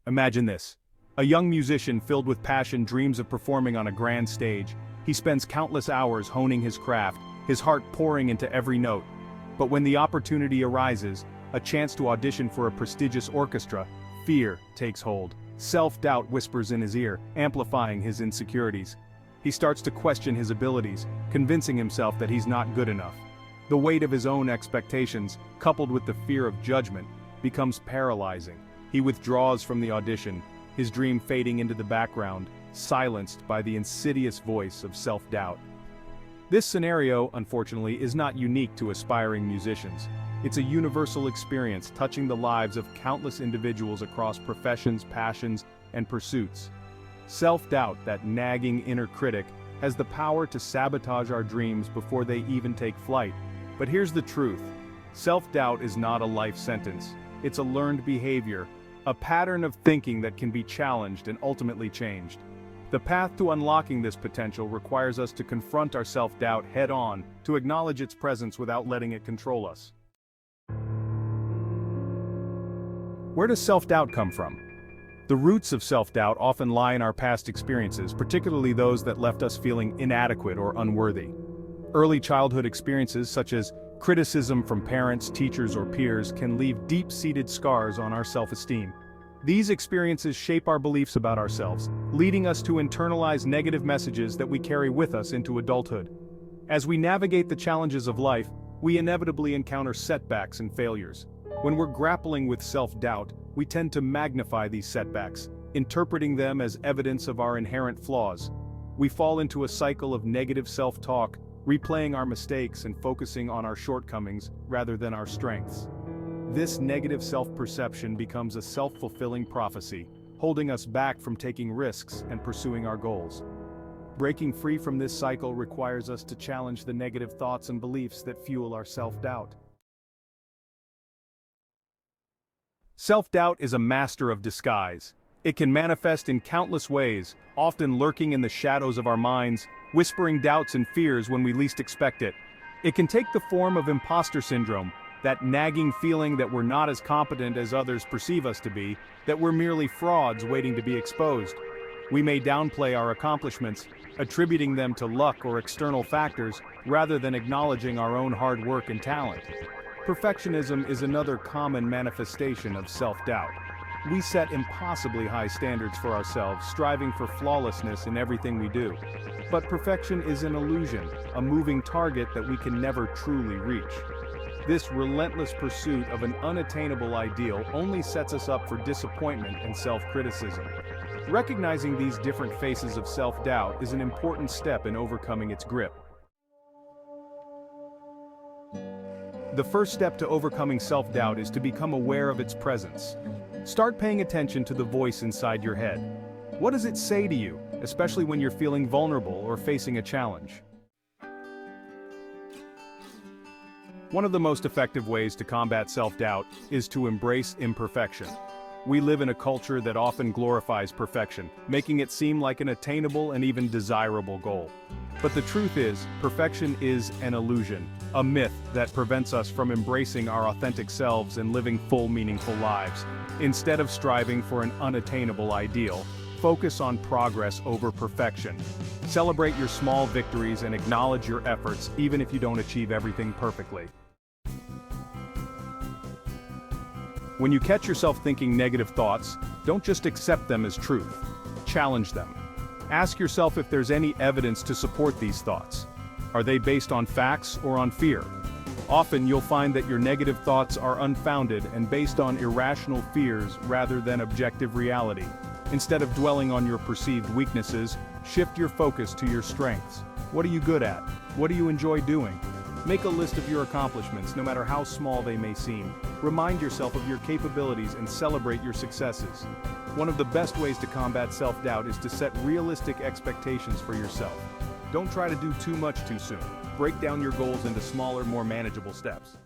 Imagine this. A young musician filled with passion dreams of performing on a grand stage. He spends countless hours honing his craft, his heart pouring into every note. But when the opportunity arises, a chance to audition for a prestigious orchestra, fear takes hold. Self-doubt whispers in his ear, amplifying his insecurities. He starts to question his abilities, convincing himself that he's not good enough. The weight of his own expectations, coupled with the fear of judgment, becomes paralyzing. He withdraws from the audition, his dream fading into the background, silenced by the insidious voice of self-doubt. This scenario, unfortunately, is not unique to aspiring musicians. It's a universal experience touching the lives of countless individuals across professions, passions, and pursuits. Self-doubt, that nagging inner critic, has the power to sabotage our dreams before they even take flight. But here's the truth. Self-doubt is not a life sentence. It's a learned behavior, a pattern of thinking that can be challenged and ultimately changed. The path to unlocking this potential requires us to confront our self-doubt head-on, to acknowledge its presence without letting it control us. Where does self-doubt come from? The roots of self-doubt often lie in our past experiences, particularly those that left us feeling inadequate or unworthy. Early childhood experiences such as criticism from parents, teachers, or peers can leave deep-seated scars on our self-esteem. These experiences shape our beliefs about ourselves, leading us to internalize negative messages that we carry with us into adulthood. As we navigate the challenges of life, we inevitably encounter setbacks and failures. When we're grappling with self-doubt, we tend to magnify these setbacks, interpreting them as evidence of our inherent flaws. We fall into a cycle of negative self-talk, replaying our mistakes and focusing on our shortcomings rather than our strengths. This negative self-perception becomes a self-fulfilling prophecy, holding us back from taking risks and pursuing our goals. Breaking free from this cycle requires us to challenge the negative thoughts and beliefs that fuel our self-doubt. Self-doubt is a master of disguise. It can manifest in countless ways, often lurking in the shadows of our minds, whispering doubts and fears when we least expect it. It can take the form of imposter syndrome, that nagging feeling that we're not as competent as others perceive us to be, that we're merely frauds waiting to be exposed. We may downplay our accomplishments, attributing them to luck or external factors, rather than acknowledging our own hard work and talent. Perfectionism is another common manifestation of self-doubt. We set impossibly high standards for ourselves, striving for flawlessness in everything we do. But perfection is an illusion, a moving target that we can never truly reach. This relentless pursuit of an unattainable ideal only sets us up for disappointment and self-criticism. Recognizing these different faces of self-doubt is an important step in overcoming its grip. The first step to overcoming self-doubt is to become aware of its presence. Start paying attention to the voice inside your head. What does it say to you, especially when you're feeling vulnerable or facing a challenge? One of the most effective ways to combat self-doubt is to embrace imperfection. We live in a culture that often glorifies perfection, making it seem like an attainable and even desirable goal. But the truth is, perfection is an illusion, a myth that prevents us from embracing our authentic selves and living full, meaningful lives. Instead of striving for an unattainable ideal, focus on progress over perfection. Celebrate your small victories and acknowledge your efforts, even if you don't achieve everything perfectly. When you catch yourself thinking negative thoughts, don't just accept them as truth. Challenge them. Ask yourself if there's any evidence to support these thoughts. Are they based on facts or on fear? Often you'll find that your negative thoughts are unfounded and based on irrational fears rather than objective reality. Instead of dwelling on your perceived weaknesses, shift your focus to your strengths. What are you good at? What do you enjoy doing? Make a list of your accomplishments, no matter how small they may seem. Remind yourself of your capabilities and celebrate your successes. One of the best ways to combat self-doubt is to set realistic expectations for yourself. Don't try to do too much too soon. Break down your goals into smaller, more manageable steps.